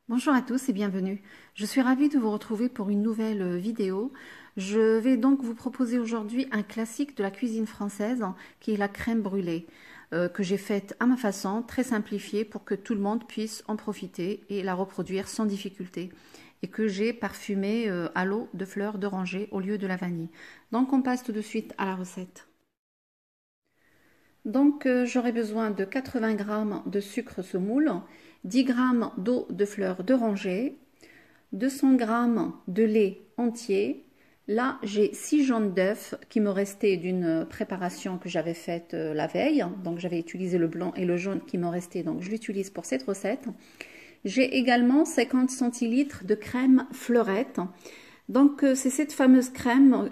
Bonjour à tous et bienvenue. Je suis ravie de vous retrouver pour une nouvelle vidéo. Je vais donc vous proposer aujourd'hui un classique de la cuisine française qui est la crème brûlée que j'ai faite à ma façon, très simplifiée pour que tout le monde puisse en profiter et la reproduire sans difficulté et que j'ai parfumée à l'eau de fleurs d'oranger au lieu de la vanille. Donc on passe tout de suite à la recette. Donc j'aurai besoin de 80 g de sucre semoule, 10 g d'eau de fleurs d'oranger, 200 g de lait entier. Là, j'ai 6 jaunes d'œufs qui me restaient d'une préparation que j'avais faite la veille. Donc, j'avais utilisé le blanc et le jaune qui me restait, donc je l'utilise pour cette recette. J'ai également 50 centilitres de crème fleurette. Donc, c'est cette fameuse crème,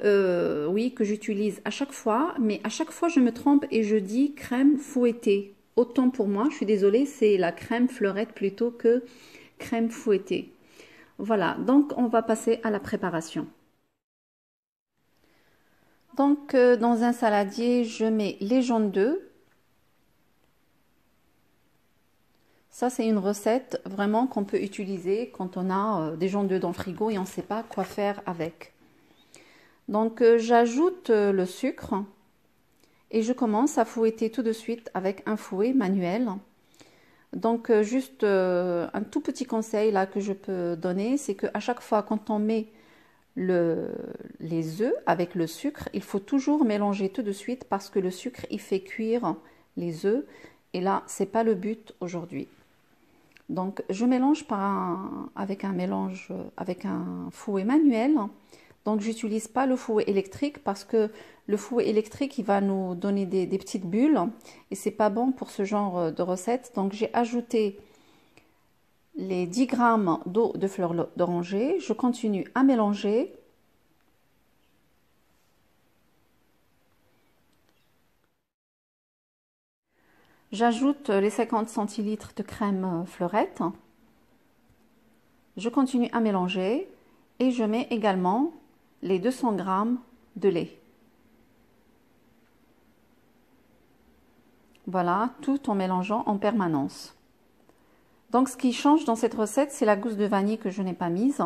oui, que j'utilise à chaque fois. Mais à chaque fois, je me trompe et je dis crème fouettée. Autant pour moi, je suis désolée, c'est la crème fleurette plutôt que crème fouettée. Voilà, donc on va passer à la préparation. Donc, dans un saladier, je mets les jaunes d'œufs. Ça, c'est une recette vraiment qu'on peut utiliser quand on a des jaunes d'œufs dans le frigo et on ne sait pas quoi faire avec. Donc, j'ajoute le sucre et je commence à fouetter tout de suite avec un fouet manuel. Donc, juste un tout petit conseil là que je peux donner, c'est qu'à chaque fois quand on met les œufs avec le sucre, il faut toujours mélanger tout de suite parce que le sucre, il fait cuire les œufs. Et là, c'est pas le but aujourd'hui. Donc, je mélange avec un fouet manuel. Donc, j'utilise pas le fouet électrique parce que le fouet électrique, il va nous donner des petites bulles et c'est pas bon pour ce genre de recette. Donc, j'ai ajouté les 10 g d'eau de fleurs d'oranger. Je continue à mélanger. J'ajoute les 50 centilitres de crème fleurette. Je continue à mélanger et je mets également les 200 g de lait. Voilà, tout en mélangeant en permanence. Donc, ce qui change dans cette recette, c'est la gousse de vanille que je n'ai pas mise.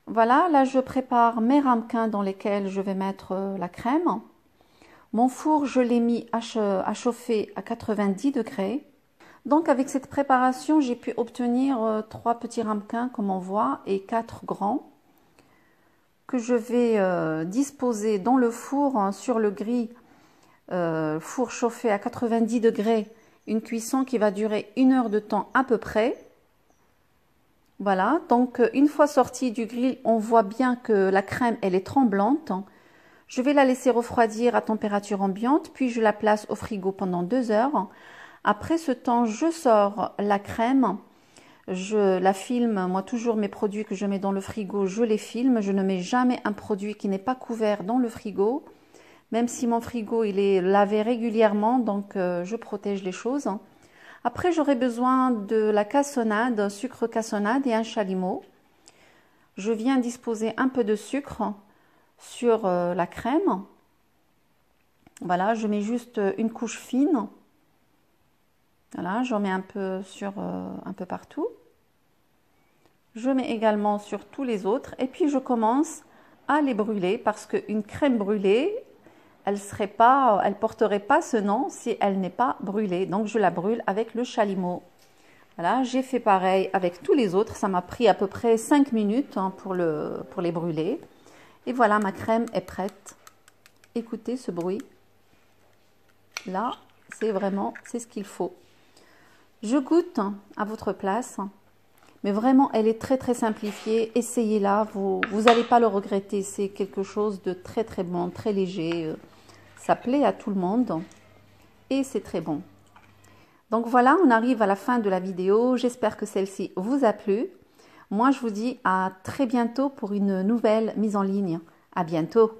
Voilà, là, je prépare mes ramequins dans lesquels je vais mettre la crème. Mon four, je l'ai mis à chauffer à 90 degrés. Donc, avec cette préparation, j'ai pu obtenir 3 petits ramequins, comme on voit, et 4 grands, que je vais disposer dans le four, sur le grill, four chauffé à 90 degrés, une cuisson qui va durer 1 heure de temps à peu près. Voilà, donc une fois sortie du grill, on voit bien que la crème, elle est tremblante. Je vais la laisser refroidir à température ambiante, puis je la place au frigo pendant 2 heures. Après ce temps, je sors la crème, je la filme. Moi, toujours mes produits que je mets dans le frigo, je les filme. Je ne mets jamais un produit qui n'est pas couvert dans le frigo. Même si mon frigo il est lavé régulièrement, donc je protège les choses. Après, j'aurai besoin de la cassonade, sucre cassonade et un chalumeau. Je viens disposer un peu de sucre sur la crème. Voilà, je mets juste une couche fine. Voilà, j'en mets un peu un peu partout. Je mets également sur tous les autres et puis je commence à les brûler parce qu'une crème brûlée, elle porterait pas ce nom si elle n'est pas brûlée. Donc, je la brûle avec le chalumeau. Voilà, j'ai fait pareil avec tous les autres. Ça m'a pris à peu près 5 minutes pour les brûler. Et voilà, ma crème est prête. Écoutez ce bruit. Là, c'est ce qu'il faut. Je goûte à votre place. Mais vraiment, elle est très très simplifiée. Essayez-la, vous n'allez pas le regretter. C'est quelque chose de très très bon, très léger. Ça plaît à tout le monde et c'est très bon. Donc voilà, on arrive à la fin de la vidéo. J'espère que celle-ci vous a plu. Moi, je vous dis à très bientôt pour une nouvelle mise en ligne. À bientôt.